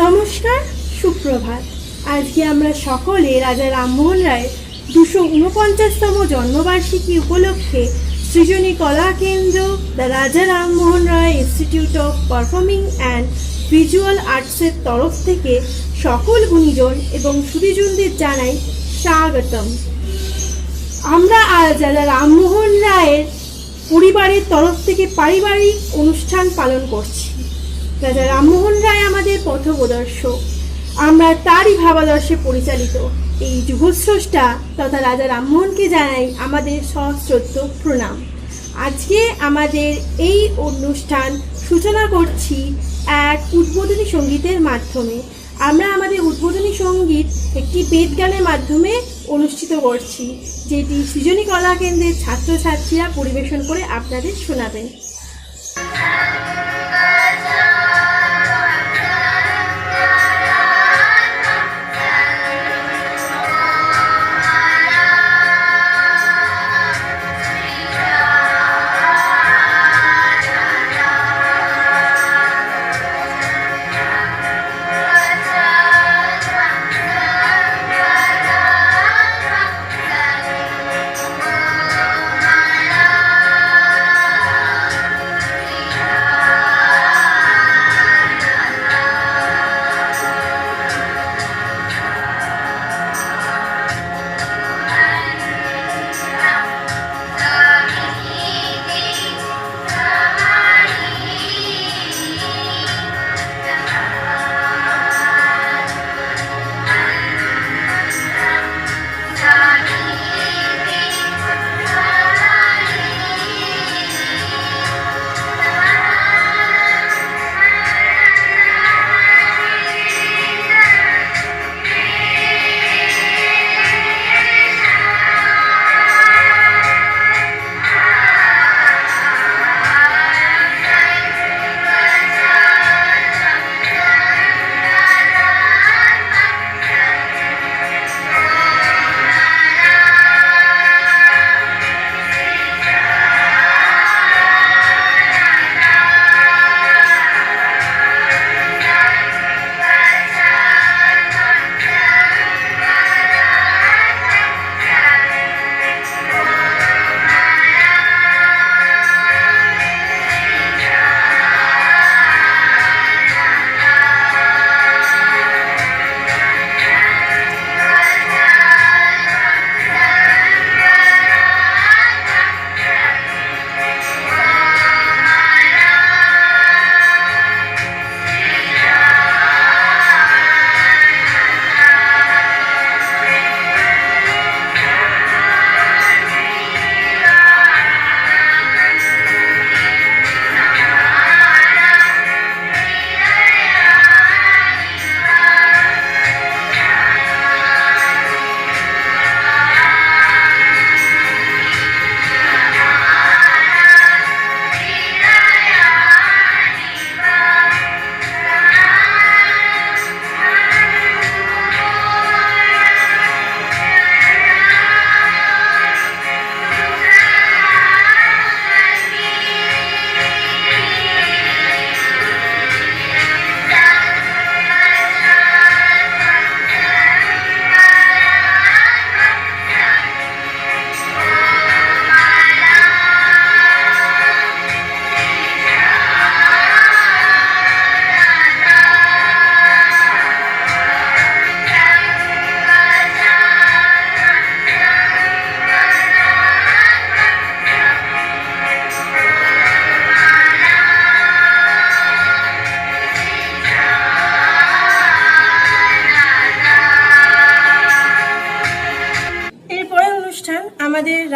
নমস্কার, সুপ্রভাত। আজকে আমরা সকলে রাজা রামমোহন রায়ের 249তম জন্মবার্ষিকী উপলক্ষে সৃজনী কলা Kendra, the Raja Rammohan Roy institute of performing and visual আর্টসের তরফ থেকে সকল গুণীজন এবং সুধীজনদের জানাই স্বাগতম। আমরা আজ রাজা রামমোহন রায়ের পরিবারের তরফ থেকে পারিবারিক অনুষ্ঠান পালন করছি। রাজা রামমোহন রায় আমাদের পথপ্রদর্শক, আমরা তারই ভাবাদর্শে পরিচালিত। এই যুগস্রষ্টা তথা রাজা রামমোহনকে জানাই আমাদের সশ্রদ্ধ প্রণাম। আজকে আমাদের এই অনুষ্ঠান সূচনা করছি এক উদ্বোধনী সঙ্গীতের মাধ্যমে। আমরা আমাদের উদ্বোধনী সঙ্গীত একটি বেদগানের মাধ্যমে অনুষ্ঠিত করছি, যেটি সৃজনী কলা কেন্দ্রের ছাত্রছাত্রীরা পরিবেশন করে আপনাদের শোনাবেন।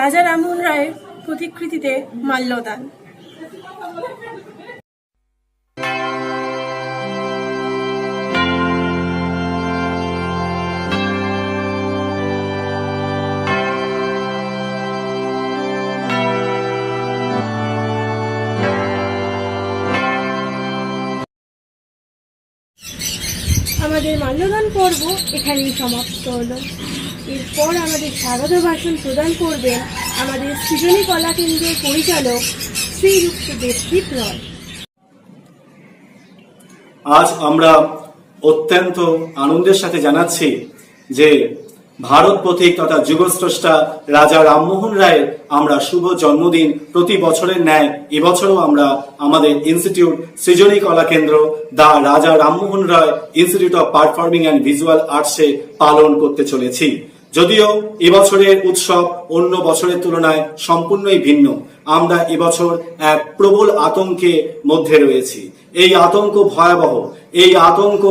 রাজা রামমোহন রায়ের প্রতিকৃতিতে মাল্যদান। আমাদের মাল্যদান পর্ব এখানেই সমাপ্ত হলো। এরপর আমাদের স্বাগত ভাষণ প্রদান করবেন আমাদের সৃজনী কলা কেন্দ্রের পরিচালক শ্রীযুক্ত দেবদীপ রয়। আজ আমরা অত্যন্ত আনন্দের সাথে জানাচ্ছি যে ভারত পথিক তথা যুগস্রষ্টা রাজা রামমোহন রায়ের আমরা শুভ জন্মদিন প্রতি বছরের ন্যায় এবছরও আমরা আমাদের ইনস্টিটিউট সৃজনী কলা Kendra the Raja Rammohan Roy institute of performing and visual আর্টসে পালন করতে চলেছি। যদিও এবছরের উৎসব অন্য বছরের তুলনায় সম্পূর্ণই ভিন্ন, আমরা এবছর এক প্রবল আতঙ্কের মধ্যে রয়েছি। এই আতঙ্ক ভয়াবহ, এই আতঙ্ক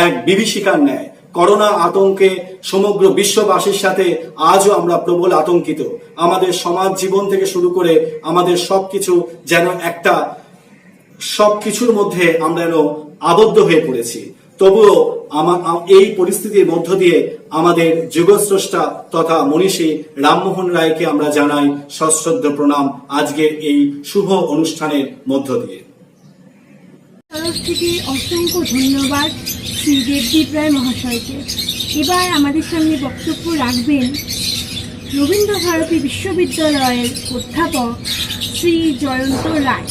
এক বিভীষিকার ন্যায়। করোনা আতঙ্কে সমগ্র বিশ্ববাসীর সাথে আজও আমরা প্রবল আতঙ্কিত। আমাদের সমাজ জীবন থেকে শুরু করে আমাদের সবকিছু যেন একটা সবকিছুর মধ্যে আমরা যেন আবদ্ধ হয়ে পড়েছি। তবুও এই পরিস্থিতির মধ্য দিয়ে আমাদের যুগস্রষ্টা তথা মনীষী রামমোহন রায়কে আমরা জানাই সশ্রদ্ধ প্রণাম আজকের এই শুভ অনুষ্ঠানের মধ্য দিয়ে। তরফ থেকে অসংখ্য ধন্যবাদ শ্রী দেবদীপ রায় মহাশয়কে। এবার আমাদের সামনে বক্তব্য রাখবেন রবীন্দ্রভারতী বিশ্ববিদ্যালয়ের অধ্যাপক শ্রী জয়ন্ত রায়।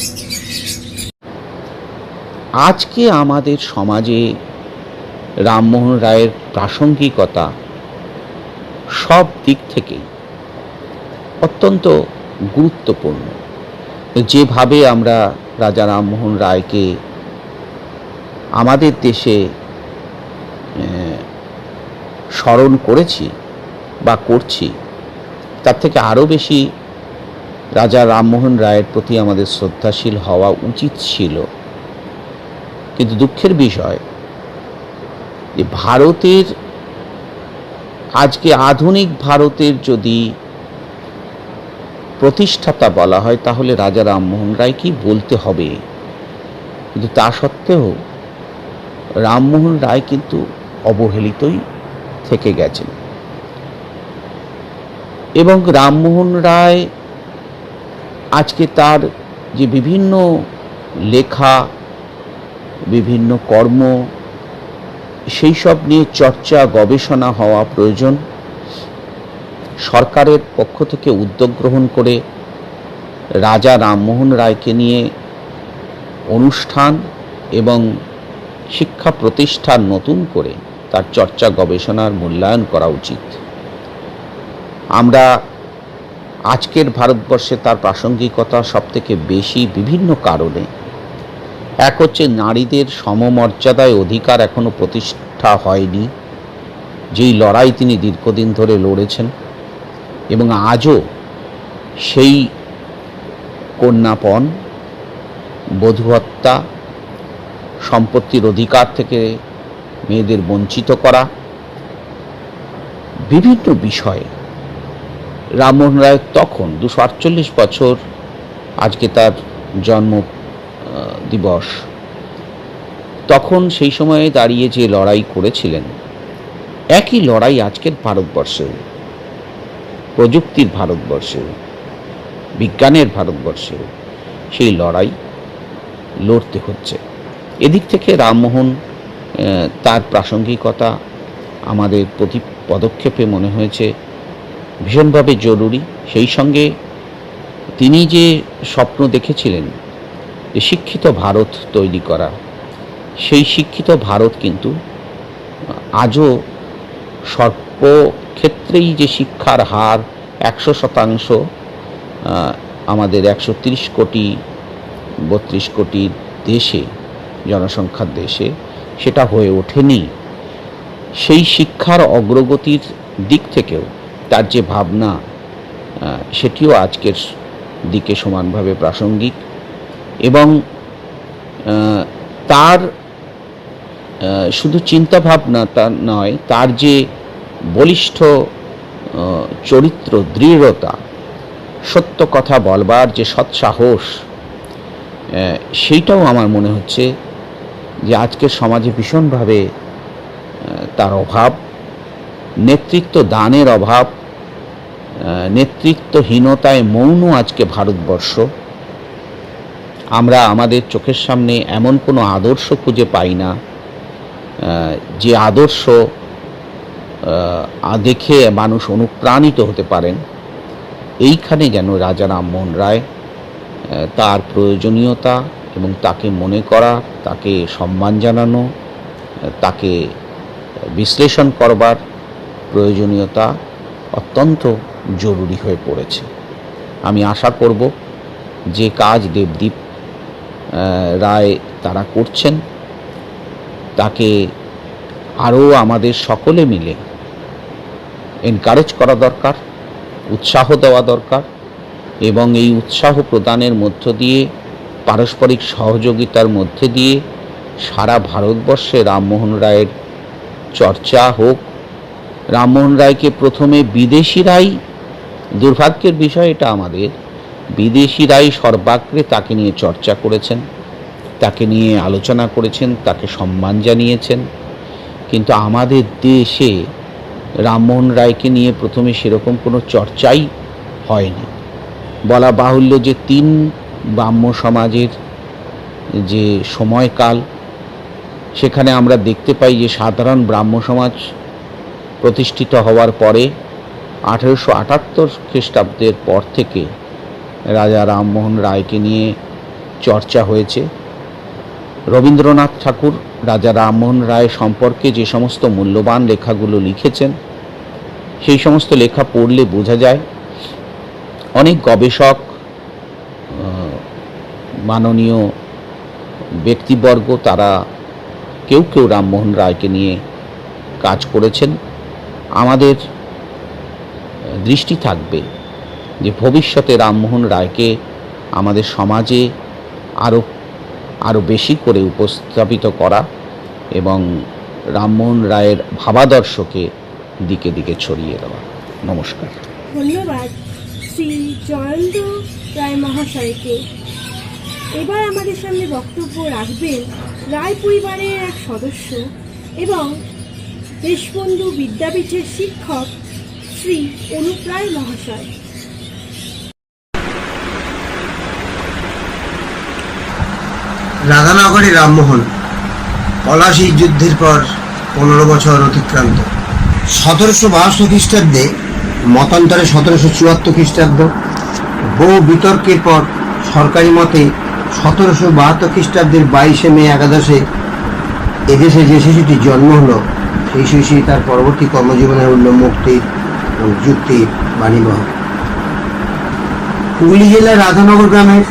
আজকে আমাদের সমাজে রামমোহন রায়ের প্রাসঙ্গিকতা সব দিক থেকেই অত্যন্ত গুরুত্বপূর্ণ। যেভাবে আমরা রাজা রামমোহন রায়কে আমাদের দেশে স্মরণ করেছি বা করছি, তার থেকে আরও বেশি রাজা রামমোহন রায়ের প্রতি আমাদের শ্রদ্ধাশীল হওয়া উচিত ছিল। কিন্তু দুঃখের বিষয় যে ভারতের আজকে আধুনিক ভারতের যদি প্রতিষ্ঠাতা বলা হয় তাহলে রাজা রামমোহন রায়কেই বলতে হবে। কিন্তু তা সত্ত্বেও রামমোহন রায় কিন্তু অবহেলিতই থেকে গেছেন এবং রামমোহন রায় আজকে তার যে বিভিন্ন লেখা, বিভিন্ন কর্ম, সেই সব নিয়ে চর্চা গবেষণা হওয়া প্রয়োজন। সরকারের পক্ষ থেকে উদ্যোগ গ্রহণ করে রাজা রামমোহন রায়কে নিয়ে অনুষ্ঠান এবং শিক্ষা প্রতিষ্ঠান নতুন করে তার চর্চা গবেষণার মূল্যায়ন করা উচিত। আমরা আজকের ভারতবর্ষে তার প্রাসঙ্গিকতা সবথেকে বেশি বিভিন্ন কারণে। এক হচ্ছে নারীদের সমমর্যাদায় অধিকার এখনো প্রতিষ্ঠা হয়নি, যেই লড়াই তিনি দীর্ঘদিন ধরে লড়েছেন এবং আজও সেই কন্যাপণ, বধূ হত্যা, সম্পত্তির অধিকার থেকে মেয়েদের বঞ্চিত করা, বিভিন্ন বিষয়ে রামমোহন রায় তখন 248 বছর, আজকে তার জন্ম দিবস, তখন সেই সময়ে দাঁড়িয়ে যে লড়াই করেছিলেন, একই লড়াই আজকের ভারতবর্ষেও, প্রযুক্তির ভারতবর্ষেও, বিজ্ঞানের ভারতবর্ষেও সেই লড়াই লড়তে হচ্ছে। এদিক থেকে রামমোহন তার প্রাসঙ্গিকতা আমাদের প্রতি পদক্ষেপে মনে হয়েছে ভীষণভাবে জরুরি। সেই সঙ্গে তিনি যে স্বপ্ন দেখেছিলেন যে শিক্ষিত ভারত তৈরি করা, সেই শিক্ষিত ভারত কিন্তু আজও সর্বক্ষেত্রেই যে শিক্ষার হার 100%, আমাদের 130 কোটি 32 কোটি দেশে, জনসংখ্যার দেশে, সেটা হয়ে ওঠেনি। সেই শিক্ষার অগ্রগতির দিক থেকেও তার যে ভাবনা, সেটিও আজকের দিকে সমানভাবে প্রাসঙ্গিক এবং তার শুধু চিন্তাভাবনা তা নয়, তার যে বলিষ্ঠ চরিত্র, দৃঢ়তা, সত্য কথা বলবার যে সৎসাহস, সেইটাও আমার মনে হচ্ছে যে আজকের সমাজে ভীষণভাবে তার অভাব, নেতৃত্ব দানের অভাব, নেতৃত্বহীনতায় মৌন আজকে ভারতবর্ষ। আমরা আমাদের চোখের সামনে এমন কোনো আদর্শ খুঁজে পাই না যে আদর্শ দেখে মানুষ অনুপ্রাণিত হতে পারেন। এইখানে যেন রাজা রামমোহন রায় তার প্রয়োজনীয়তা এবং তাকে মনে করা, তাকে সম্মান জানানো, তাকে বিশ্লেষণ করবার প্রয়োজনীয়তা অত্যন্ত জরুরি হয়ে পড়েছে। আমি আশা করব যে কাজ দেবদীপ রায় তারা করছেন তাকে আরও আমাদের সকলে মিলে এনকারেজ করা দরকার, উৎসাহ দেওয়া দরকার, এবং এই উৎসাহ প্রদানের মধ্য দিয়ে, পারস্পরিক সহযোগিতার মধ্যে দিয়ে সারা ভারতবর্ষে রামমোহন রায়ের চর্চা হোক। রামমোহন রায়কে প্রথমে বিদেশিরাই, দুর্ভাগ্যের বিষয় এটা আমাদের, বিদেশিরাই সর্বাগ্রে তাকে নিয়ে চর্চা করেছেন, তাকে নিয়ে আলোচনা করেছেন, তাকে সম্মান জানিয়েছেন। কিন্তু আমাদের দেশে রামমোহন রায়কে নিয়ে প্রথমে সেরকম কোনো চর্চাই হয়নি। বলা বাহুল্য যে 3 ব্রাহ্ম সমাজের যে সময়কাল, সেখানে আমরা দেখতে পাই যে সাধারণ ব্রাহ্ম সমাজ প্রতিষ্ঠিত হওয়ার পরে 1878 খ্রিস্টাব্দের পর থেকে রাজা রামমোহন রায়কে নিয়ে চর্চা হয়েছে। রবীন্দ্রনাথ ঠাকুর রাজা রামমোহন রায় সম্পর্কে যে সমস্ত মূল্যবান লেখাগুলো লিখেছেন, সেই সমস্ত লেখা পড়লে বোঝা যায় অনেক গবেষক, মাননীয় ব্যক্তিবর্গ, তারা কেউ কেউ রামমোহন রায়কে নিয়ে কাজ করেছেন। আমাদের দৃষ্টি থাকবে যে ভবিষ্যতে রামমোহন রায়কে আমাদের সমাজে আরও বেশি করে উপস্থাপিত করা এবং রামমোহন রায়ের ভাবাদর্শকে দিকে দিকে ছড়িয়ে দেওয়া। নমস্কার। ধন্যবাদ শ্রী জয়ন্ত রায় মহাশয়কে। এবার আমাদের সামনে বক্তব্য রাখবেন রায় পরিবারের এক সদস্য এবং দেশবন্ধু বিদ্যাপীঠের শিক্ষক শ্রী অনুপ রায় মহাশয়। রাধানগরে রামমোহন পলাশী যুদ্ধের পর 15 বছর অতিক্রান্ত। 1752 খ্রিস্টাব্দে মতান্তরে 1774 খ্রিস্টাব্দ, বহু বিতর্কের পর সরকারি মতে 1772 খ্রিস্টাব্দের 22 মে একাদশে এদেশে যে শিশুটি জন্ম হলো, সেই শিশুটি তার পরবর্তী কর্মজীবনের উল্ল মুক্তির এবং যুক্তির বাণীবহ। হুগলি জেলার রাধানগর গ্রামের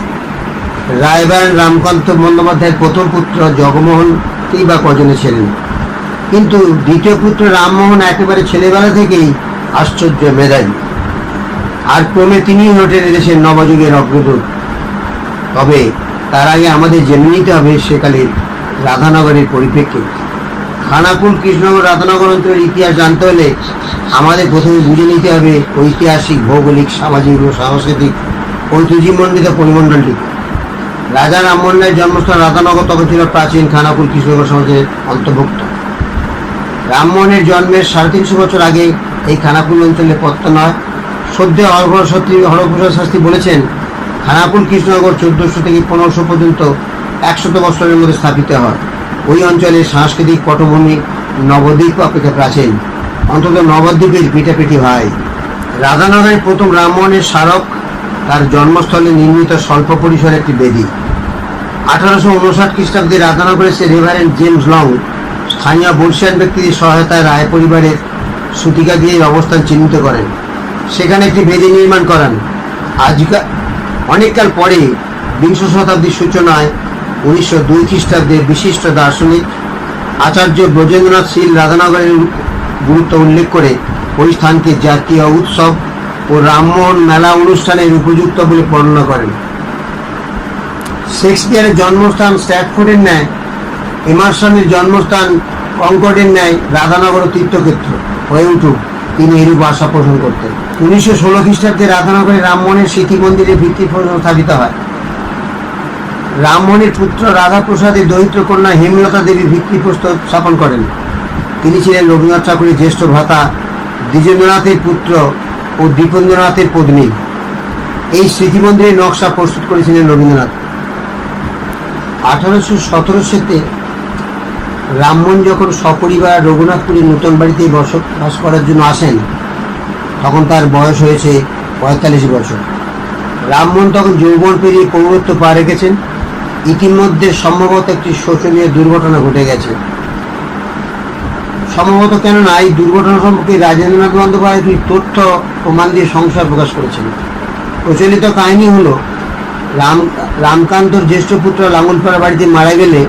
রায়বান রামকান্ত বন্দ্যোপাধ্যায়ের প্রথম পুত্র জগমোহনকেই বা কজনে ছিলেন, কিন্তু দ্বিতীয় পুত্র রামমোহন একেবারে ছেলেবেলা থেকেই আশ্চর্য মেধাবী, আর ক্রমে তিনিই হলেন এদেশের নবযুগের অগ্রদূত। তবে তার আগে আমাদের জেনে নিতে হবে সেকালের রাধানগরের পরিপ্রেক্ষিত। খানাকুল, কৃষ্ণনগর, রাধানগর অঞ্চলের ইতিহাস জানতে হলে আমাদের প্রথমে বুঝে নিতে হবে ঐতিহাসিক, ভৌগোলিক, সামাজিক ও সাংস্কৃতিক ঐতিহ্যমণ্ডিত পরিমণ্ডলটি। রাজা রামমোহন রায়ের জন্মস্থান রাধানগর তখন ছিল প্রাচীন খানাকুল কৃষ্ণনগর সমাজের অন্তর্ভুক্ত। রামমোহনের জন্মের 350 বছর আগে এই খানাকুল অঞ্চলে পত্তন হয়। সদ্য হরপ্রসাদ শাস্ত্রী বলেছেন, খানাকুল কৃষ্ণনগর 1400 থেকে 1500 পর্যন্ত 100 বছরের মধ্যে স্থাপিত হয়। ওই অঞ্চলের সাংস্কৃতিক পটভূমি নবদ্বীপ অপেক্ষা প্রাচীন, অন্তত নবদ্বীপের পিঠাপিঠি হয়। রাধানগরের প্রথম রামমোহনের স্মারক তার জন্মস্থলে নির্মিত স্বল্প পরিসরে একটি বেদি। 1859 খ্রিস্টাব্দে রাধানগরের রেভারেন্ড জেমস লং স্থানীয় বর্ষিয়ান ব্যক্তিদের সহায়তায় রায় পরিবারের সুতিকা দিয়ে অবস্থান চিহ্নিত করেন, সেখানে একটি বেদি নির্মাণ করান। অনেককাল পরে 20 শতাব্দীর সূচনায় 1902 খ্রিস্টাব্দে বিশিষ্ট দার্শনিক আচার্য ব্রজেন্দ্রনাথ শীল রাধানগরের গুরুত্ব উল্লেখ করে ওই স্থানকে জাতীয় উৎসব ও রামমোহন মেলা অনুষ্ঠানের উপযুক্ত বলে বর্ণনা করেন। শেক্সপিয়ারের জন্মস্থান স্ট্র্যাটফোর্ডের ন্যায়, এমারসনের জন্মস্থান কনকর্ডের ন্যায় রাধানগর তীর্থক্ষেত্র হয়ে উঠুক তিনি এরূপ আশা পোষণ করতেন। 1916 খ্রিস্টাব্দে রাধানগরে রামমোহনের স্মৃতি মন্দিরের ভিত্তিপ্রস্তর স্থাপিত হয়। রামমোহনের পুত্র রাধাপ্রসাদের দরিদ্র কন্যা হেমলতা দেবী ভিত্তিপ্রস্তর স্থাপন করেন। তিনি ছিলেন রবীন্দ্রনাথ ঠাকুরের জ্যেষ্ঠ ভ্রাতা দ্বিজেন্দ্রনাথের পুত্র ও দীপেন্দ্রনাথের পত্নী। এই স্মৃতি মন্দিরের নকশা প্রস্তুত করেছিলেন রবীন্দ্রনাথ। 1817 রামমোহন যখন সপরিবার রঘুনাথপুরের নতুন বাড়িতে বসবাস করার জন্য আসেন, তখন তার বয়স হয়েছে 45 বছর। রামমোহন তখন যৌবন পেরিয়ে পৌরত্ব পা রেখেছেন। ইতিমধ্যে সম্ভবত একটি শোচনীয় দুর্ঘটনা ঘটে গেছে। সম্ভবত, কেননা এই দুর্ঘটনা সম্পর্কে রাজেন্দ্রনাথ বন্দ্যোপাধ্যায় একটি তথ্য প্রমাণ দিয়ে সংশয় প্রকাশ করেছেন। প্রচলিত কাহিনী হলো, রামকান্তর জ্যেষ্ঠ পুত্র লাঙ্গলপাড়া বাড়িতে মারা গেলে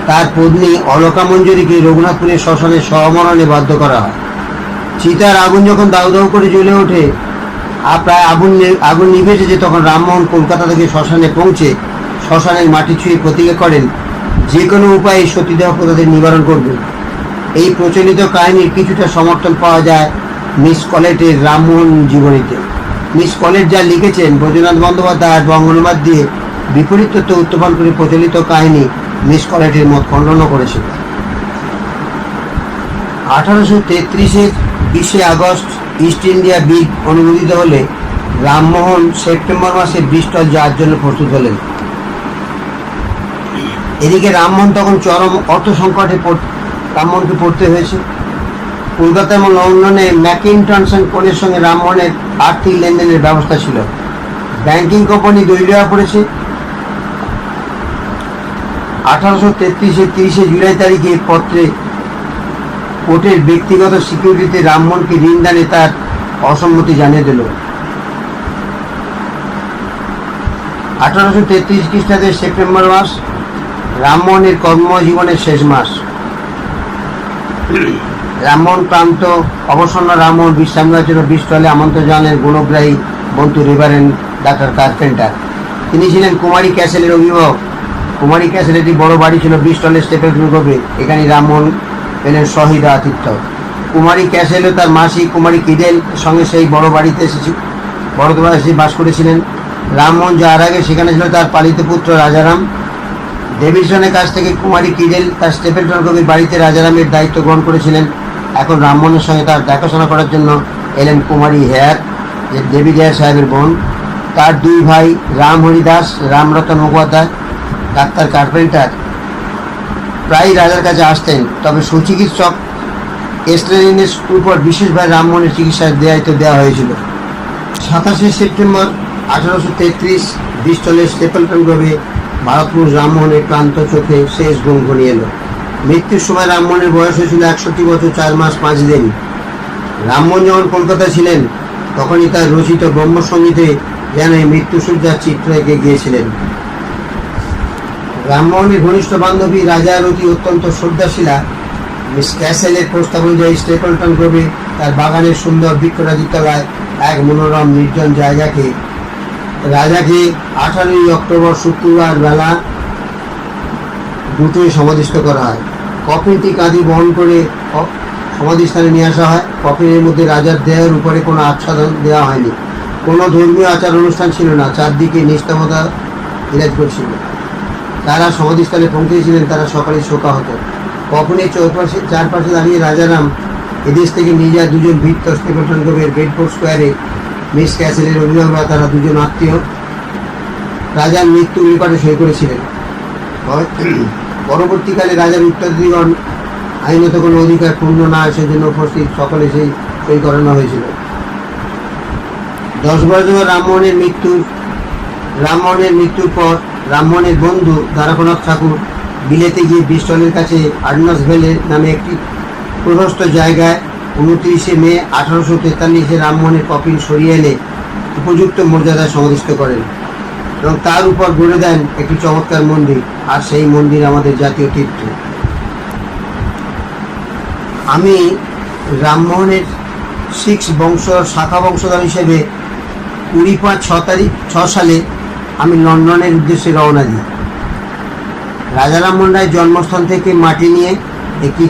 তার পত্নী অলকা মঞ্জুরিকে রঘুনাথপুরের শ্মশানে সহমরণে বাধ্য করা হয়। চিতার আগুন যখন দাউ দাউ করে জ্বলে ওঠে, প্রায় আগুন নিভে এসেছে, তখন রামমোহন কলকাতা থেকে শ্মশানে পৌঁছে শ্মশানের মাটি ছুঁয়ে প্রতিজ্ঞা করেন যে কোনো উপায়ে সতীদাহ প্রথাদের নিবারণ করবেন। এই প্রচলিত কাহিনীর কিছুটা সমর্থন পাওয়া যায় মিস কলেটের রামমোহন জীবনীতে। মিস কলেট যা লিখেছেন, বৈদ্যনাথ বন্দ্যোপাধ্যায় বঙ্গনুবাদ দিয়ে বিপরীত তথ্য উত্থাপন করে প্রচলিত কাহিনী মিস কলেটের মত খণ্ডন করেছিল। 1833-এর 20 আগস্ট ইস্ট ইন্ডিয়া বিল অনুমোদিত হলে রামমোহন সেপ্টেম্বর মাসে ব্রিস্টল যাওয়ার জন্য প্রস্তুত হলেন। এদিকে রামমোহন তখন চরম অর্থ সংকটে রামমোহনকে পড়তে হয়েছে। কলকাতা এবং লন্ডনে ম্যাকিনটনস অ্যান্ড কোনের সঙ্গে রামমোহনের আর্থিক লেনদেনের ব্যবস্থা ছিল। ব্যাংকিং কোম্পানি দৈর্ঘ্য পড়েছে। 1833-এর 30 জুলাই তারিখে পত্রে কোর্টের ব্যক্তিগত সিকিউরিটিতে রামমোহনকে ঋণ দানে তার অসম্মতি জানিয়ে দিল। 1833 খ্রিস্টাব্দের সেপ্টেম্বর মাস রামমোহনের কর্মজীবনের শেষ মাস। রামমোহন ক্লান্ত অবসন্ন রামমোহন বিশ্রাম নেওয়ার জন্য ব্রিস্টলে আমন্ত্রণ জানালেন গুণগ্রাহী বন্ধু রেভারেন্ড ডাক্তার কার্পেন্টার। তিনি ছিলেন কুমারী ক্যাসেলের অভিভাবক। কুমারী ক্যাসেলের একটি বড় বাড়ি ছিল ব্রিস্টলের স্টেপলটন গ্রোভে। এখানে রামমোহন পেলেন সহৃদ আতিথ্য। কুমারী ক্যাসেল ও তার মাসি কুমারী কিডেল সঙ্গে সেই বড় বাড়িতে এসে বাস করেছিলেন। রামমোহন যাওয়ার আগে সেখানে ছিল তার পালিত পুত্র রাজারাম। ডেভিডসনের কাছ থেকে কুমারী কিডেল তার স্টেপলটন গ্রোভের বাড়িতে রাজারামের দায়িত্ব গ্রহণ করেছিলেন। এখন রামমোহনের সঙ্গে তার দেখাশোনা করার জন্য এলেন কুমারী হেয়ার, যে ডেভিড হেয়ার সাহেবের বোন, তার দুই ভাই রাম হরিদাস, রামরতন মুখোপাধ্যায়, ডাক্তার কার্পেন্টার প্রায় রাজার কাছে আসতেন। তবে সুচিকিৎসক এসলেনের উপর বিশেষভাবে রামমোহনের চিকিৎসার দায়িত্ব দেওয়া হয়েছিল। 27 সেপ্টেম্বর 1833 ব্রিস্টলের স্টেপলটন গ্রোভে ভারতপুরুষ রামমোহনের ক্লান্ত চোখে শেষ ঘুম ঘনিয়ে এলো। মৃত্যুর সময় রামমোহনের বয়স হয়েছিল 61 বছর 4 মাস 5 দিন। রামমোহন যখন কলকাতায় ছিলেন, তখনই তার রচিত ব্রহ্মসঙ্গীতে যেন এই মৃত্যুসজ্জার চিত্র এঁকে গিয়েছিলেন। রামমোহনের ঘনিষ্ঠ বান্ধবী রাজার অতি অত্যন্ত শ্রদ্ধাশীলা মিস ক্যাসেলের প্রস্তাব অনুযায়ী স্টেপলটন গ্রোভে তার বাগানের সুন্দর বৃক্ষরাজির তলায় এক মনোরম নির্জন জায়গাকে রাজাকে 18 অক্টোবর শুক্রবার বেলা 2টোয় সমাধিস্থ করা হয়। কফিনটি কাঁধে বহন করে সমাধিস্থানে নিয়ে আসা হয়। কফিনের মধ্যে রাজার দেহের উপরে কোনো আচ্ছাদন দেওয়া হয়নি। কোনো ধর্মীয় আচার অনুষ্ঠান ছিল না। চারদিকে নিস্তব্ধতা বিরাজ করছিল। যারা সমাধিস্থলে পৌঁছেছিলেন তারা সকালে শোকাহত। কখনই চারপাশে দাঁড়িয়ে রাজারাম এদেশ থেকে নিয়ে যায় দুজন ভৃত্য স্টেপলটন গ্রোভের বেডফোর্ড স্কোয়ারে মিস ক্যাসেলের অভিভাবকরা, তারা দুজন আত্মীয় রাজার মৃত্যুর নিকটে সই করেছিলেন। পরবর্তীকালে রাজার উত্তরাধিকারীগণ আইনত কোনো অধিকার পূর্ণ না হয় সেজন্য উপস্থিত সকলে সেই সই করানো হয়েছিল। 10 বছর রামমোহনের মৃত্যুর পর রামমোহনের বন্ধু দ্বারকানাথ ঠাকুর বিলেতে গিয়ে ব্রিস্টলের কাছে আর্নাসভেলে নামে একটি প্রশস্ত জায়গায় 29 মে 1843 রামমোহনের কফিন সরিয়ে এনে উপযুক্ত মর্যাদায় সমাধিস্থ করেন এবং তার উপর গড়ে দেন একটি চমৎকার মন্দির। আর সেই মন্দির আমাদের জাতীয় তীর্থ। আমি রামমোহনের শাখা বংশধর হিসেবে 20/5/6 সালে আমি লন্ডনের উদ্দেশ্যে রওনা দিই। রাজা রামমোহন রায়ের জন্মস্থান থেকে মাটি নিয়ে একটি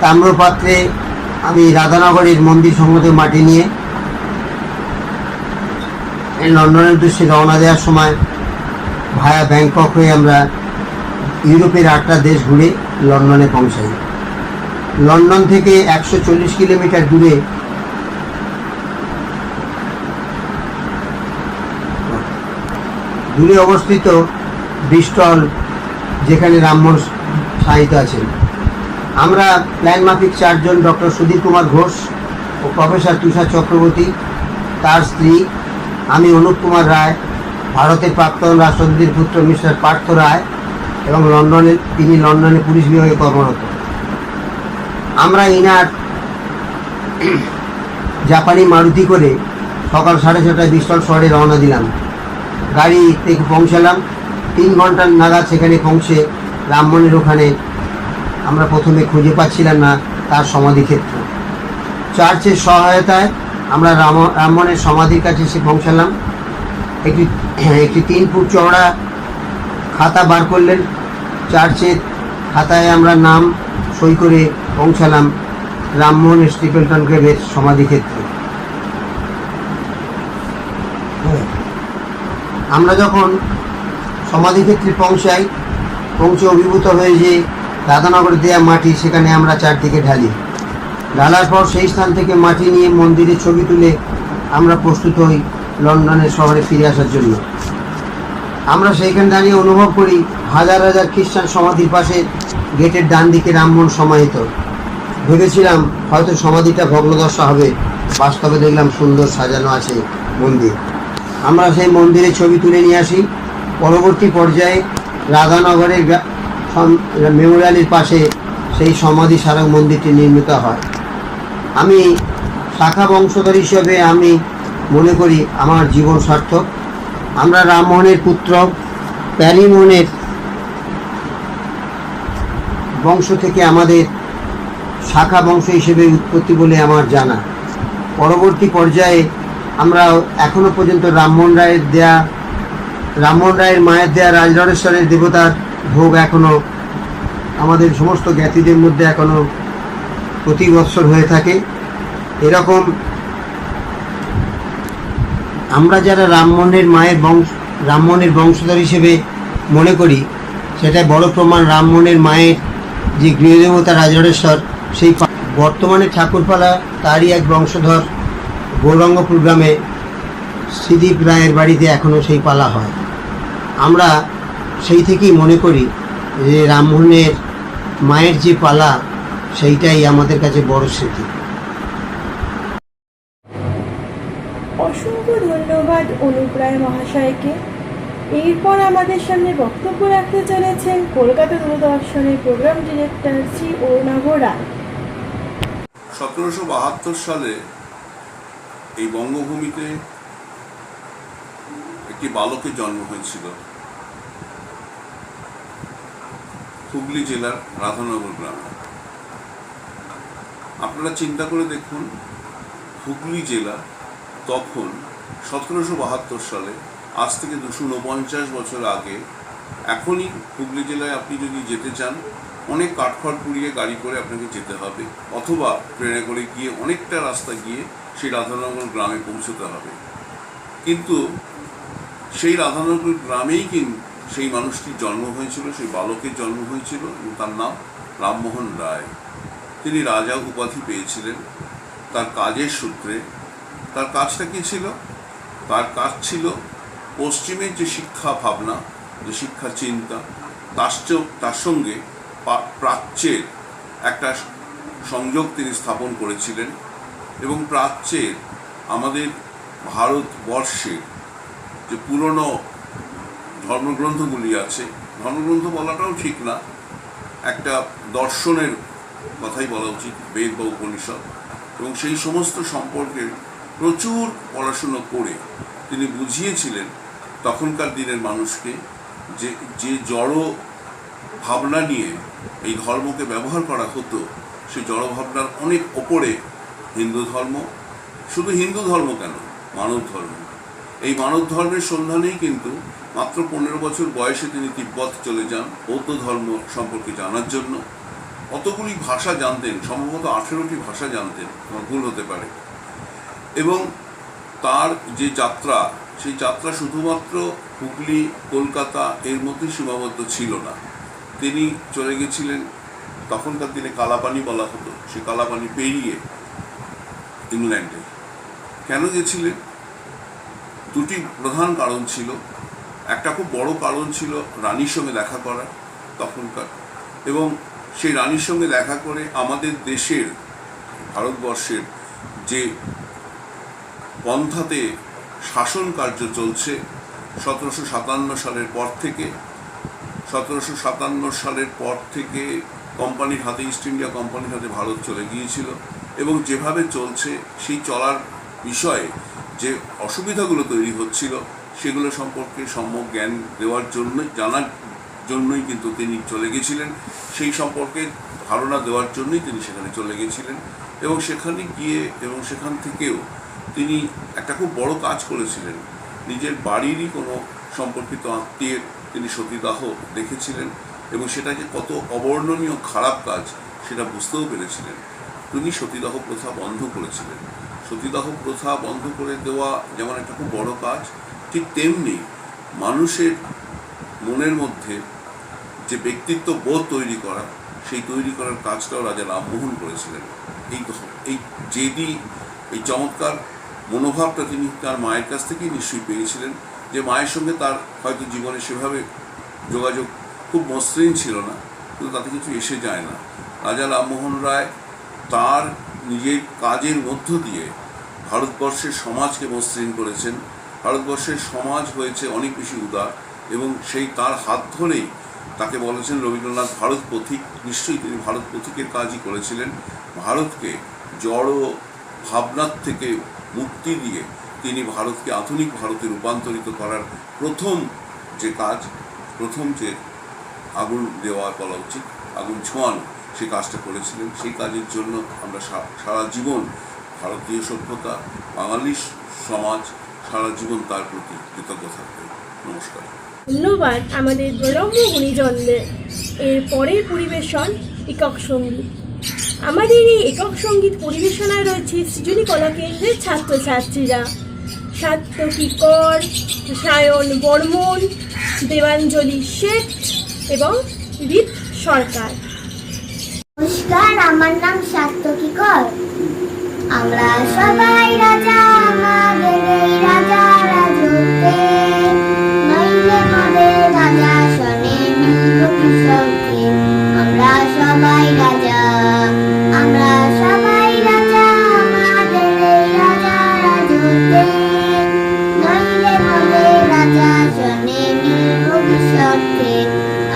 তাম্রপাত্রে আমি রাধানগরের মন্দির সংগঠে মাটি নিয়ে এই লন্ডনের উদ্দেশ্যে রওনা দেওয়ার সময় ভায়া ব্যাংকক হয়ে আমরা ইউরোপের 8টা দেশ ঘুরে লন্ডনে পৌঁছাই। লন্ডন থেকে 140 কিলোমিটার দূরে অবস্থিত ব্রিস্টল, যেখানে রামমোহন সাহিত্য আছেন। আমরা প্ল্যান মাফিক 4 জন, ডক্টর সুধীর কুমার ঘোষ ও প্রফেসর তুষার চক্রবর্তী, তার স্ত্রী, আমি অনুপ কুমার রায়, ভারতের প্রাক্তন রাষ্ট্রপতির পুত্র মিস্টার পার্থ রায়, এবং তিনি লন্ডনে পুলিশ বিভাগে কর্মরত। আমরা ইনার জাপানি মারুতি করে সকাল 6:30টায় ব্রিস্টল শহরে রওনা দিলাম। গাড়ি থেকে পৌঁছালাম 3 ঘন্টা নাগাদ। সেখানে পৌঁছে রামমোহনের ওখানে আমরা প্রথমে খুঁজে পাচ্ছিলাম না তার সমাধিক্ষেত্র। চার্চের সহায়তায় আমরা রামমোহনের সমাধির কাছে এসে পৌঁছালাম। একটি 3 ফুট চওড়া খাতা বার করলেন। চার্চের খাতায় আমরা নাম সই করে পৌঁছালাম রামমোহন স্টিপেলটন গ্রেভের সমাধিক্ষেত্রে। আমরা যখন সমাধিক্ষেত্রে পৌঁছে অভিভূত হয়ে যে রাধানগর দেয়া মাটি, সেখানে আমরা চারদিকে ঢালার পর সেই স্থান থেকে মাটি নিয়ে মন্দিরে ছবি তুলে আমরা প্রস্তুত হই লন্ডনের শহরে ফিরে আসার জন্য। আমরা সেইখানে দাঁড়িয়ে অনুভব করি হাজার হাজার খ্রিস্টান সমাধির পাশে গেটের ডান দিকে রামমোহন সমাহিত। ভেবেছিলাম হয়তো সমাধিটা ভগ্নদশা হবে, বাস্তবে দেখলাম সুন্দর সাজানো আছে মন্দির। আমরা সেই মন্দিরে ছবি তুলে নিয়ে আসি। পরবর্তী পর্যায়ে রাধানগরের মেমোরিয়ালের পাশে সেই সমাধি স্মারক মন্দিরটি নির্মিত হয়। আমি শাখা বংশধর হিসেবে আমি মনে করি আমার জীবন সার্থক। আমরা রামমোহনের পুত্র প্যারিমোহনের বংশ থেকে আমাদের শাখা বংশ হিসেবে উৎপত্তি বলে আমার জানা। পরবর্তী পর্যায়ে আমরা এখনো পর্যন্ত রামমোহন রায়ের মায়ের দেয়া রাজরাজেশ্বরের দেবতার ভোগ এখনো আমাদের সমস্ত জ্ঞাতিদের মধ্যে এখনো প্রতি বৎসর হয়ে থাকে। এরকম আমরা যারা রামমোহনের বংশধর হিসেবে মনে করি, সেটাই বড় প্রমাণ রামমোহনের মায়ের যে গৃহদেবতা রাজরাজেশ্বর, সেই বর্তমানে ঠাকুরপালা তারই এক বংশধর গৌরাঙ্গপুর গ্রামে শ্রীদীপ রায়ের বাড়িতে এখনও সেই পালা হয়। আমরা সেই থেকেই মনে করি যে রামমোহনের মায়ের যে পালা, সেইটাই আমাদের কাছে বড় স্মৃতি। অসংখ্য ধন্যবাদ অনুপ রায় মহাশয়কে। এরপর আমাদের সামনে বক্তব্য রাখতে চলেছেন কলকাতা দূরদর্শনের প্রোগ্রাম ডিরেক্টর শ্রী অরুণাভ রায়। 1772 সালে এই বঙ্গভূমিতে একটি বালকের জন্ম হয়েছিল হুগলি জেলার রাধানগর গ্রামে। আপনারা চিন্তা করে দেখুন, হুগলি জেলা তখন 1772 সালে, আজ থেকে 249 বছর আগে, এখনই হুগলি জেলায় আপনি যদি যেতে চান, অনেক কাঠখড় পুড়িয়ে গাড়ি করে আপনাকে যেতে হবে, অথবা ট্রেনে করে গিয়ে অনেকটা রাস্তা গিয়ে সেই রাধানগর গ্রামে পৌঁছতে হবে। কিন্তু সেই রাধানগর গ্রামেই সেই মানুষটির জন্ম হয়েছিল, সেই বালকের জন্ম হয়েছিল, তার নাম রামমোহন রায়। তিনি রাজা উপাধি পেয়েছিলেন তার কাজের সূত্রে। তার কাজটা কী ছিল? তার কাজ ছিল পশ্চিমের যে শিক্ষা ভাবনা, যে শিক্ষা চিন্তা, তার সঙ্গে প্রাচ্যের একটা সংযোগ তিনি স্থাপন করেছিলেন। এবং প্রাচ্যের আমাদের ভারতবর্ষের যে পুরনো ধর্মগ্রন্থগুলি আছে, ধর্মগ্রন্থ বলাটাও ঠিক না, একটা দর্শনের কথাই বলা উচিত, বেদ বা উপনিষদ, এবং সেই সমস্ত সম্পর্কে প্রচুর পড়াশুনো করে তিনি বুঝিয়েছিলেন তখনকার দিনের মানুষকে যে জড় ভাবনা নিয়ে এই ধর্মকে ব্যবহার করা হতো, সেই জড় ভাবনার অনেক ওপরে হিন্দু ধর্ম, শুধু হিন্দু ধর্ম কেন, মানব ধর্ম। এই মানব ধর্মের সন্ধানেই কিন্তু মাত্র 15 বছর বয়সে তিনি তিব্বত চলে যান বৌদ্ধ ধর্ম সম্পর্কে জানার জন্য। কতগুলি ভাষা জানতেন, সম্ভবত 18টি ভাষা জানতেন, আমার ভুল হতে পারে। এবং তার যে যাত্রা, সেই যাত্রা শুধুমাত্র হুগলি, কলকাতা এর মধ্যে সীমাবদ্ধ ছিল না। তিনি চলে গেছিলেন, তখনকার দিনে কালাপানি বলা হতো, সে কালাপানি পেরিয়ে ইংল্যান্ডে। কেন গেছিলেন? দুটি প্রধান কারণ ছিল। একটা খুব বড় কারণ ছিল রানীর সঙ্গে দেখা করা তখনকার, এবং সেই রানীর সঙ্গে দেখা করে আমাদের দেশের, ভারতবর্ষের যে পন্থাতে শাসন কার্য চলছে 1757 সালের পর থেকে, 1757 সালের পর থেকে কোম্পানির হাতে, ইস্ট ইন্ডিয়া কোম্পানির হাতে ভারত চলে গিয়েছিল, এবং যেভাবে চলছে সেই চলার বিষয়ে যে অসুবিধাগুলো তৈরি হচ্ছিল সেগুলো সম্পর্কে সম্যক জ্ঞান দেওয়ার জন্য, জানার জন্যই কিন্তু তিনি চলে গেছিলেন। সেই সম্পর্কে ধারণা দেওয়ার জন্যই তিনি সেখানে চলে গেছিলেন, এবং সেখানে গিয়ে এবং সেখান থেকেও তিনি একটা খুব বড় কাজ করেছিলেন। নিজের বাড়িরই কোনো সম্পর্কিত আত্মীয়ের তিনি সতীদাহ দেখেছিলেন, এবং সেটা যে কত অবর্ণনীয় খারাপ কাজ সেটা বুঝতেও পেরেছিলেন। তিনি সতীদাহ প্রথা বন্ধ করেছিলেন। সতীদাহ প্রথা বন্ধ করে দেওয়া যেমন একটা খুব বড় কাজ, ঠিক তেমনি মানুষের মনের মধ্যে যে ব্যক্তিত্ব বোধ তৈরি করা, সেই তৈরি করার কাজটাও রাজা রামমোহন করেছিলেন। এই জেদি, এই চমৎকার মনোভাবটা তিনি তার মায়ের কাছ থেকেই নিশ্চয়ই পেয়েছিলেন, যে মায়ের সঙ্গে তার হয়তো জীবনে সেভাবে যোগাযোগ খুব মসৃণ ছিল না, কিন্তু তাতে কিছু এসে যায় না। রাজা রামমোহন রায় তার নিজের কাজের মধ্য দিয়ে ভারতবর্ষের সমাজকে মসৃণ করেছেন। ভারতবর্ষের সমাজ হয়েছে অনেক বেশি উদার, এবং সেই তার হাত ধরেই তাকে বলেছেন রবীন্দ্রনাথ ভারত পথিক। নিশ্চয়ই তিনি ভারত পথিকের কাজই করেছিলেন। ভারতকে জড় ভাবনার থেকে মুক্তি দিয়ে তিনি ভারতকে আধুনিক ভারতে রূপান্তরিত করার প্রথম যে কাজ, প্রথম যে আগুন দেওয়া বলা উচিত, আগুন ছোঁয়ানো, সেই কাজটা করেছিলেন। সেই কাজের জন্য আমরা সারা জীবন ভারতীয় সভ্যতা, বাঙালি সমাজ সারা জীবন তার প্রতি কৃতজ্ঞ থাকবে। নমস্কার। ধন্যবাদ আমাদের দলম্ব গুণীজনদের। এর পরের পরিবেশন একক সঙ্গীত। আমাদের এই একক সঙ্গীত পরিবেশনায় রয়েছে সৃজনী কলা কেন্দ্রের ছাত্রছাত্রীরা: সাত্তকী কর, সায়ন বর্মন, দেবাঞ্জলি শেঠ এবং দীপ সরকার। নমস্কার, আমার নাম সাত্তকী কর। আমরা সবাই রাজা, আমাদের এই রাজা রাজত্বে, নইলে মোদের রাজা শোনে মিলব কৃষককে। আমরা সবাই রাজা, আমরা সবাই রাজা, আমাদের এই রাজা রাজত্বে, নইলে মোদের রাজা শোনে মিলব কৃষককে।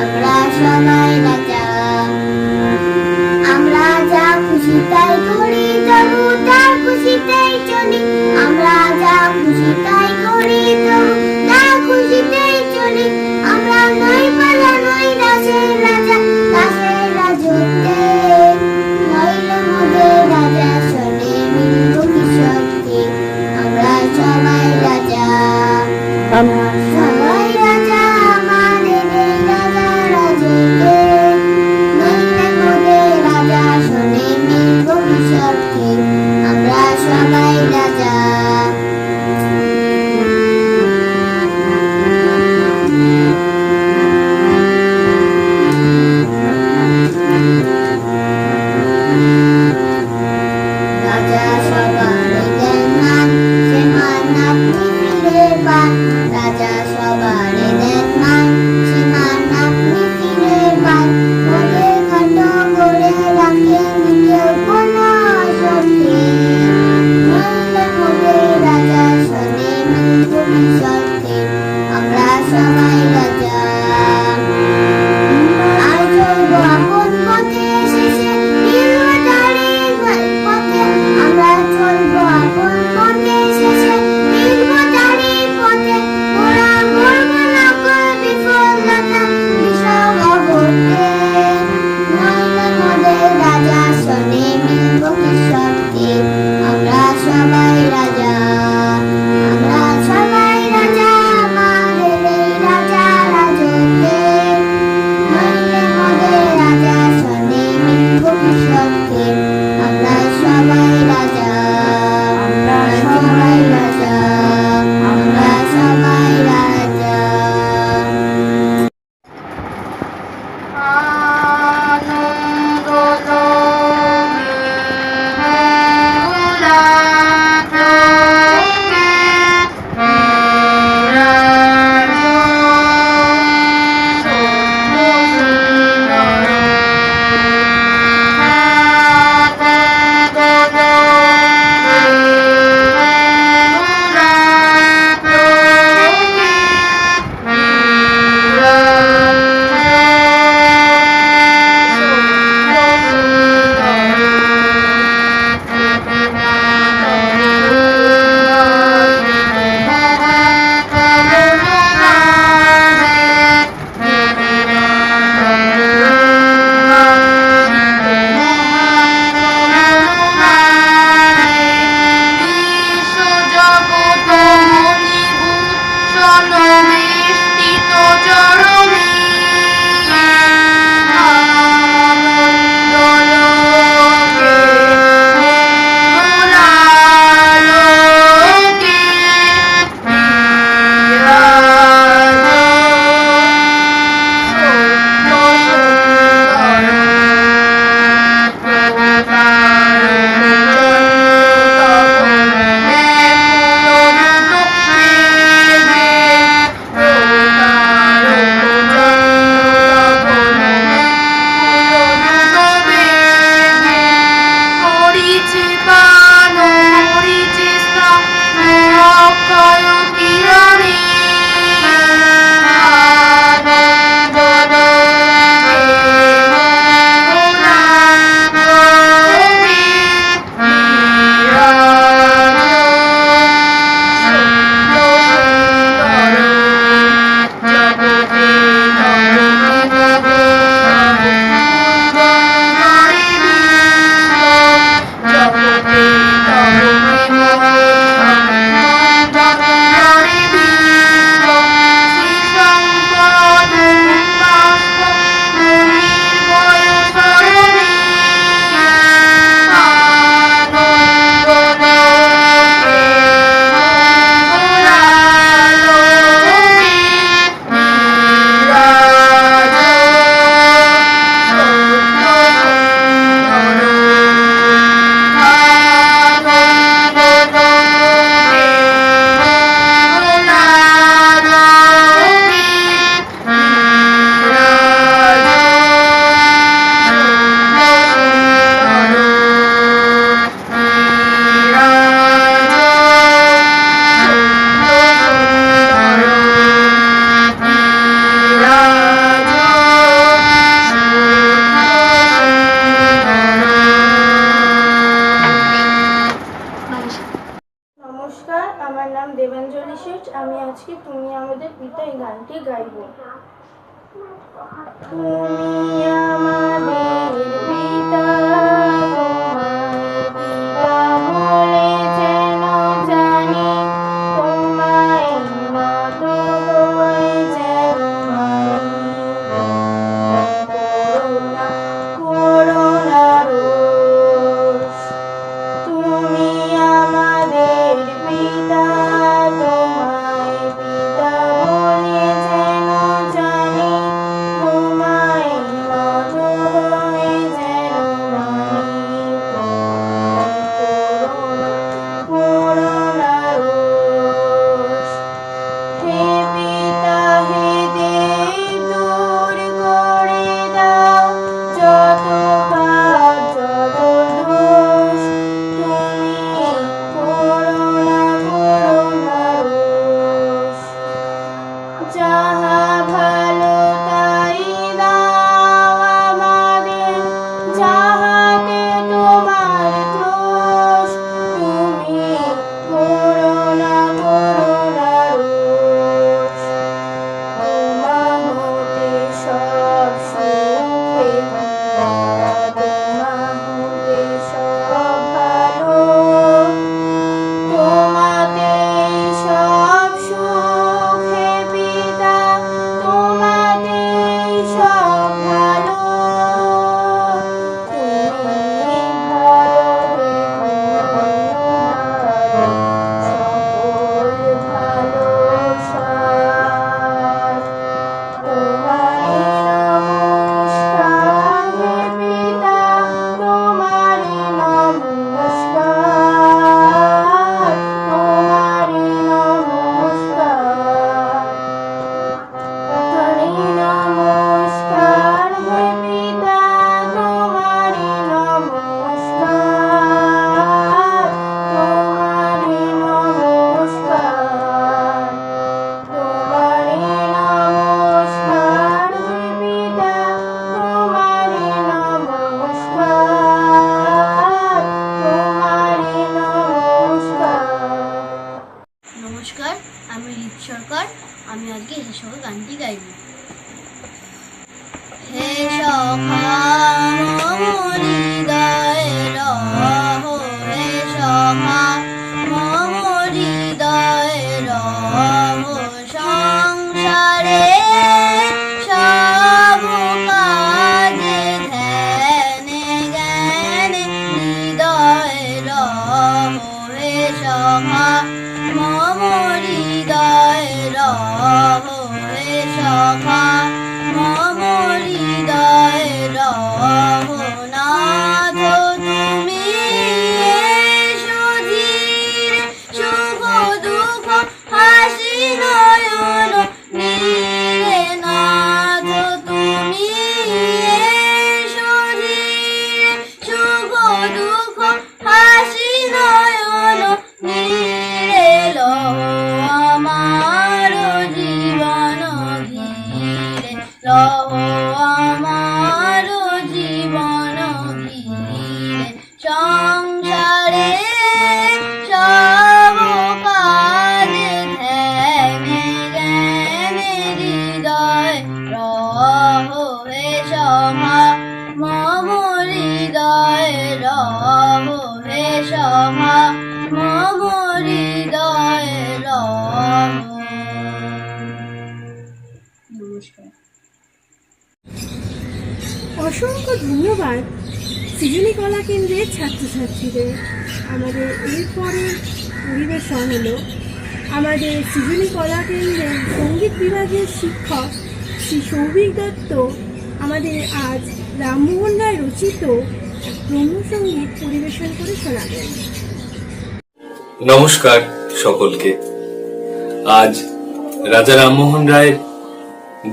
আমরা সবাই রাজা, আমরা যা খুশি তাই করি, তবু তার খুশিতেই চলি। আমরা যা খুশি তাই করি, তবু তার খুশিতেই চলি। আমরা নই পালা, নই দাসের রাজা, দাসের রাজত্বে, নইলে মোদের রাজা শোনে মিলব কৃষককে। আমরা সবাই রাজা, আমরা সবাই রাজা, আমাদের এই রাজা রাজত্বে, নইলে মোদের রাজা শোনে মিলব কৃষককে। আমরা সবাই রাজা। রাজা সবারে দেন মান, সে মান আপনি ফিরে পান। রাজা সবারে দেন মান, সে মান আপনি ফিরে পান। মোদের খাটো করে রাখেন কেউ কোনো অসুখে, নইলে মোদের রাজা শোনে মিলব কৃষককে। আমরা সবাই রাজা। আর চলব আপন পথে, শেষে মিলব তারের পথে। আমরা চলব আপন পথে, শেষে মিলব তারের পথে। ওরা করব না কোনো বিফলতা, বিষম অবর্তে, নইলে মোদের রাজা শোনে মিলব কৃষককে। আমরা সবাই রাজা, আমরা সবাই রাজা, আমাদের এই রাজা শেষ আমি আজকে তুমি আমাদের পিতা এই গানটি গাইব। তুমি আমাদের পিতা, আমি রিপ সরকার, আমি আজকে হে সখা গানটি গাইব। হে সখা মম হৃদয়ে রহ, হে সখা মম হৃদয়ে রহ, সংসারে সব কাজে ধ্যানে জ্ঞানে হৃদয়ে রহ, হে সখা মম হৃদয়ে রহ, হে সখা মম হৃদয়ে রহ। নাথ তুমি এসো ধীরে, সুখ দুঃখ হাসি নয়ন নীরে। নাথ তুমি এসো ধীরে, সুখ দুঃখ হাসি নয়ন নীরে। লহ আমার জীবন ঘিরে, লহ আমার জীবন ঘিরে। সংসারে সব কাজে ধ্যানে জ্ঞানে হৃদয় রহ, হে সখা মম হৃদয় রহ, হে সখা মম হৃদয় রহ। নমস্কার। অসংখ্য ধন্যবাদ সৃজনী কলা কেন্দ্রের ছাত্রছাত্রীদের। আমাদের এরপরে পরিবেশন হলো আমাদের সৃজনী কলা কেন্দ্রের সঙ্গীত বিভাগের শিক্ষক শ্রী সৌভিক দত্ত আমাদের আজ রামমোহন রায় রচিত ব্রহ্মসঙ্গীত পরিবেশন করে শোনাবেন। নমস্কার সকলকে। আজ রাজা রামমোহন রায়ের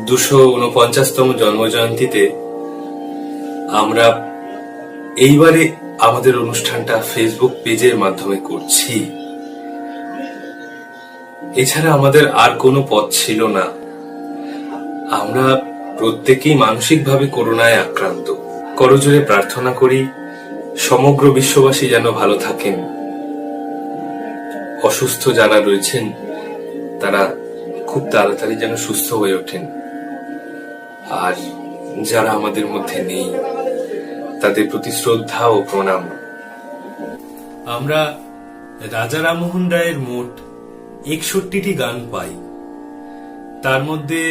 249তম জন্মজয়ন্তীতে আমরা এইবারে আমাদের অনুষ্ঠানটা ফেসবুক পেজের মাধ্যমে করছি। এছাড়া আমাদের আর কোনো পথ ছিল না। আমরা প্রত্যেকেই মানসিকভাবে করোনায় আক্রান্ত। করজোড়ে প্রার্থনা করি সমগ্র বিশ্ববাসী যেন ভালো থাকেন। অসুস্থ যারা রয়েছেন তারা খুব তাড়াতাড়ি যেন সুস্থ হয়ে ওঠেন, আর যারা আমাদের মধ্যে নেই তাদের প্রতি শ্রদ্ধা ও প্রণাম। আমরা রাজা রামমোহন রায়ের মোট 61টি গান পাই। তার মধ্যে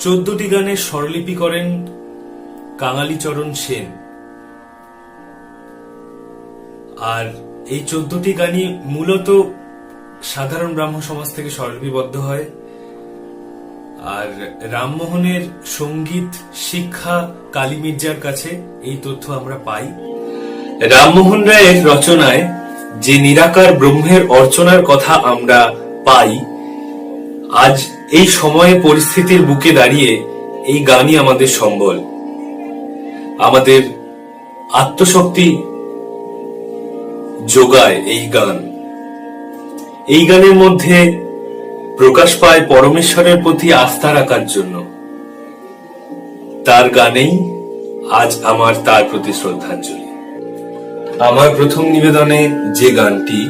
14টি গানের স্বরলিপি করেন কাঙালিচরণ সেন, আর এই 14টি গানই মূলত সাধারণ ব্রাহ্ম সমাজ থেকে স্বরলিপিবদ্ধ হয়। আর রামমোহনের সঙ্গীত শিক্ষা কালী মির্জার কাছে এই তথ্য আমরা পাই। রামমোহন রায়ের রচনায় যে নিরাকার ব্রহ্মের অর্চনার কথা আমরা পাই, আজ এই সময়ে পরিস্থিতির বুকে দাঁড়িয়ে এই গানই আমাদের সম্বল, আমাদের আত্মশক্তি যোগায় এই গান। এই গানের মধ্যে প্রকাশ পায় পরমেশ্বরের প্রতি আস্থা রাখার জন্য। তার গানেই আজ আমার তার প্রতি শ্রদ্ধাঞ্জলি। আমার প্রথম নিবেদনে যে গানটি,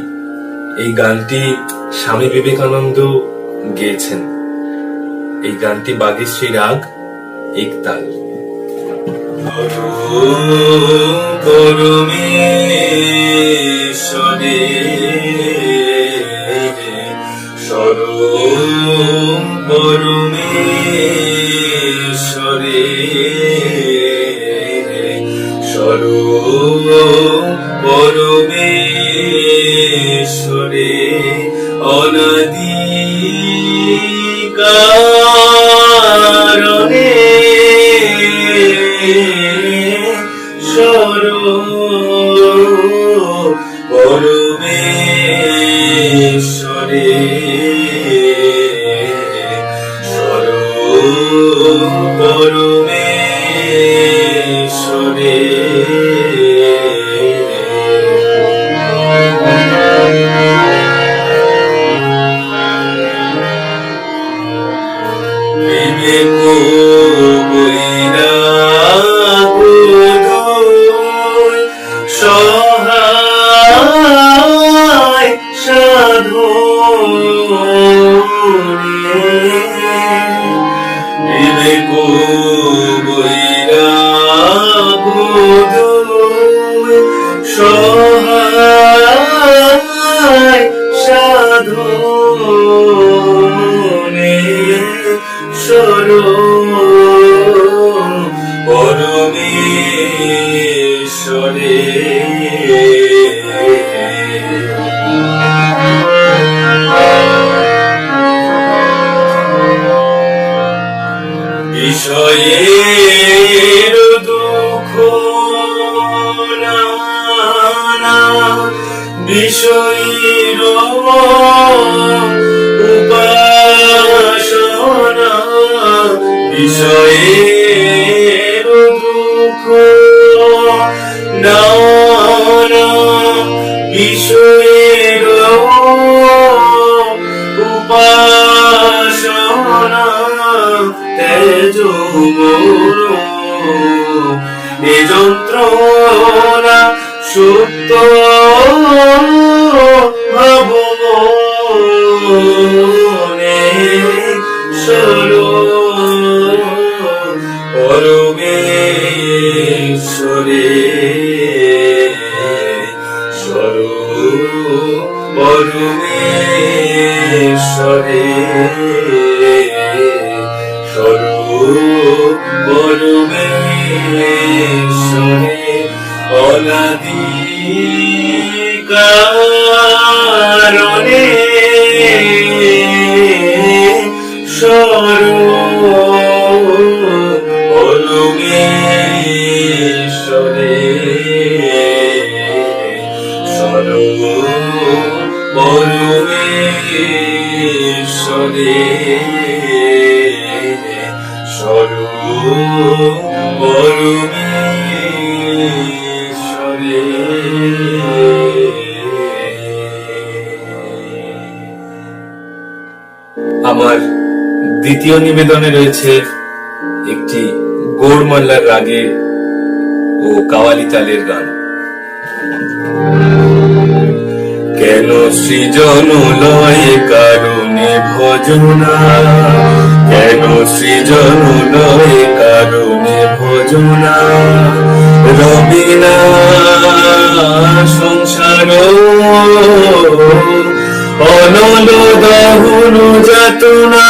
এই গানটি স্বামী বিবেকানন্দ গেয়েছেন। এই গানটি বাগেশ্রী রাগ, একতাল। পরমেশ্বরে সরম পরমেশ্বরে সরম পরমেশ্বরে অনাদি কারণে সরম পরমেশ্বরে সরম পরমেশ্বরে বিবেক বৈরাগ সহায় সাধনে বিবেক বৈরাগ সহায় সাধনে সরম পরমেশ্বরে বিষয়ের দুঃখ নানা বিষয়ের উপাসনা বিষয়ের দুঃখ নানা বিষয়ের উপাসনা তেজ মোর এ যন্ত্রণা সুপ্ত ভাব মনে সরম পরমেশ্বরে সরম পরমেশ্বরে সরম পরমেশ্বরে অনাদি কারণে সরম পরমেশ্বরে সরম পরমেশ্বরে সরম পরমেশ্বরে। আমার দ্বিতীয় নিবেদনে রয়েছে একটি গৌড় মাল্লার রাগে ও কাওয়ালি তালের গান। কেন সৃজন লয় কারণে ভজনা, কেন সৃজন লয় কারণে ভজনা, রবিনা সংসার অনল দহন যাতনা,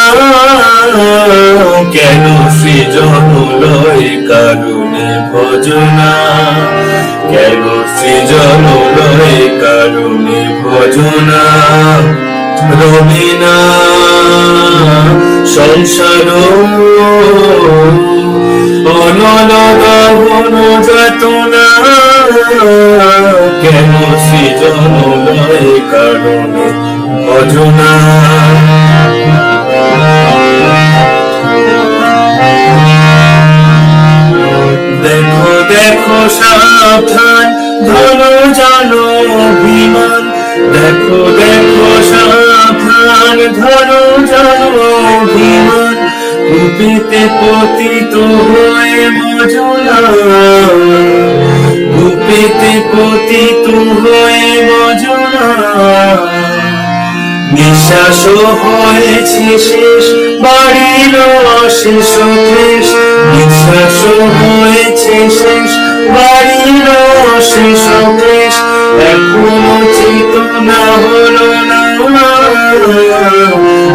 কেন সৃজন লয় কারণে ভজনা, কেন সৃজন লয় কারণে ভজনা, রবিনা সংসার অনল দহন যাতনা, কেন সৃজন লয় কারণে ভজনা। দেখো দেখো সাবধান ধরো জানো অভিমান, দেখো দেখো সাবধান ধরো জানো অভিমান, রূপেতে পতিত হয়ে মজনা, রূপেতে পতিত হয়ে মজনা, নিঃশ্বাস হয়েছে শেষ বাড়ির অশেষ ক্লেশ, নিঃশ্বাস হয়েছে শেষ বাড়ির অশেষ ক্লেশ, এখনো চেতনা হলো না,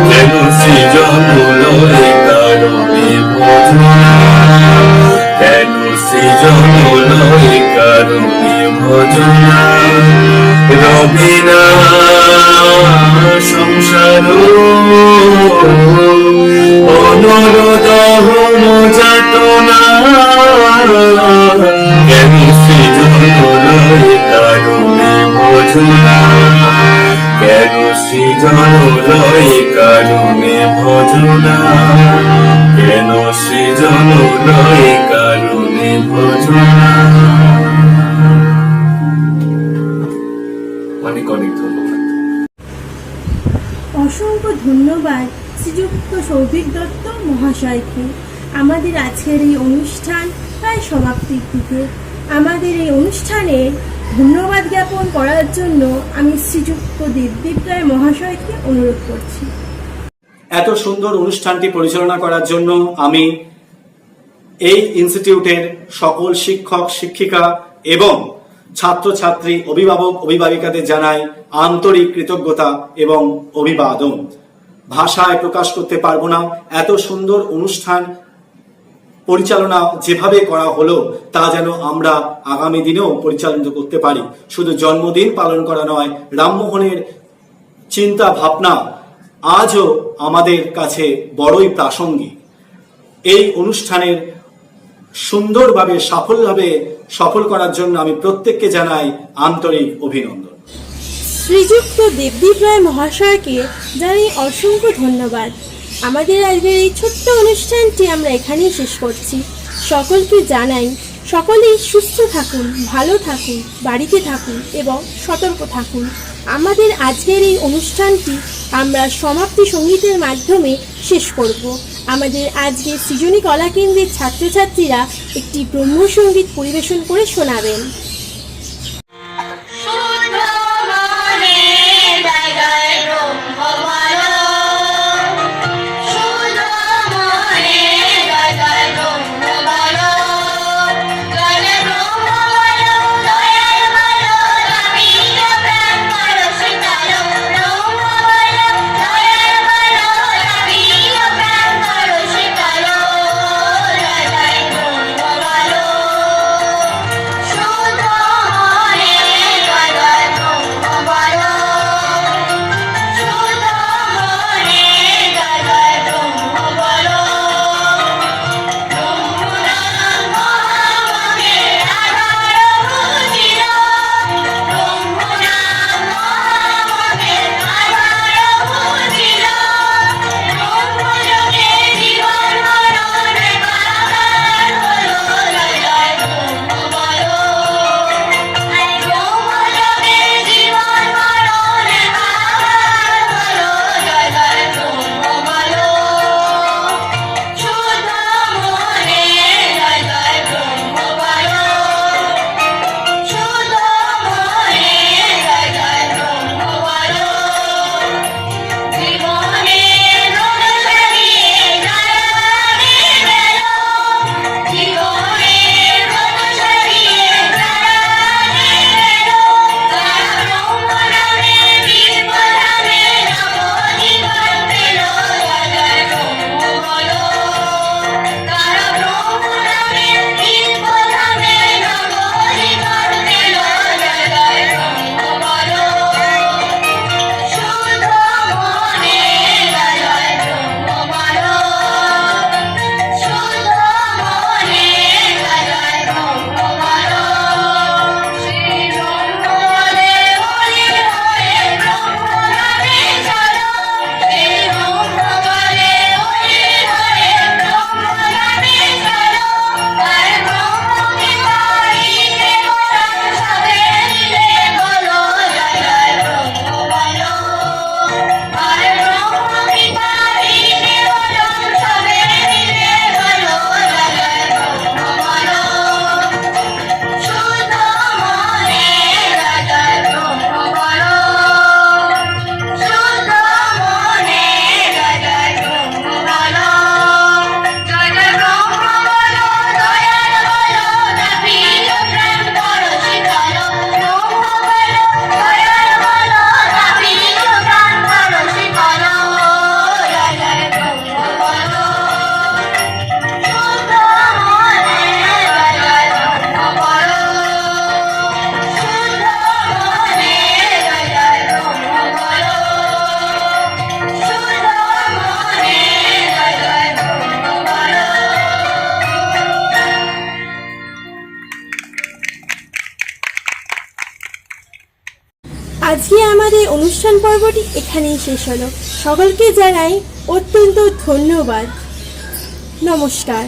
কেন সৃজন লয় কারণে ভজনা, কেন সৃজন লয় কারণে ভজনা, রবিনা সংসার অনল দহন যাতনা, কেন সৃজন লয় কারণে ভজনা, কেন সৃজন লয় কারণে ভজনা, কেন সৃজন লয় কারণে ভজনা। অনেক অনেক ধন্যবাদ। অসংখ্য ধন্যবাদ শ্রীযুক্ত সৌভিক দত্ত মহাশয়কে। আমাদের আজকের এই অনুষ্ঠান প্রায় সমাপ্তির দিকে। আমাদের এই অনুষ্ঠানে ধন্যবাদ জ্ঞাপন করার জন্য আমি শ্রীযুক্ত দেবদীপ রায় মহাশয়কে অনুরোধ করছি। এত সুন্দর অনুষ্ঠানটি পরিচালনা করার জন্য আমি এই ইনস্টিটিউটের সকল শিক্ষক শিক্ষিকা এবং ছাত্রছাত্রী অভিভাবক অভিভাবিকাদের জানাই আন্তরিক কৃতজ্ঞতা এবং অভিবাদন। ভাষায় প্রকাশ করতে পারবো না, এত সুন্দর অনুষ্ঠান পরিচালনা যেভাবে করা হলো তা যেন আমরা আগামী দিনেও পরিচালিত করতে পারি। শুধু জন্মদিন পালন করা নয়, রামমোহনের চিন্তা ভাবনা আজও আমাদের কাছে বড়ই প্রাসঙ্গিক। এই অনুষ্ঠানের সুন্দরভাবে সফল করার জন্য আমি প্রত্যেককে জানাই আন্তরিক অভিনন্দন। শ্রীযুক্ত দেবদীপ রায় মহাশয়কে জানাই অসংখ্য ধন্যবাদ। আমাদের আজকের এই ছোট্ট অনুষ্ঠানটি আমরা এখানেই শেষ করছি। সকলকে জানাই সকলেই সুস্থ থাকুন, ভালো থাকুন, বাড়িতে থাকুন এবং সতর্ক থাকুন। আমাদের আজকের এই অনুষ্ঠানটি আমরা সমাপ্তি সঙ্গীতের মাধ্যমে শেষ করব। আমাদের আজকে সৃজনী কলা কেন্দ্রের ছাত্রছাত্রীরা একটি ব্রহ্মসঙ্গীত পরিবেশন করে শোনাবেন। শুদ্ধ আজকে আমাদের অনুষ্ঠান পর্বটি এখানেই শেষ হলো। সকলকে জানাই অত্যন্ত ধন্যবাদ। নমস্কার।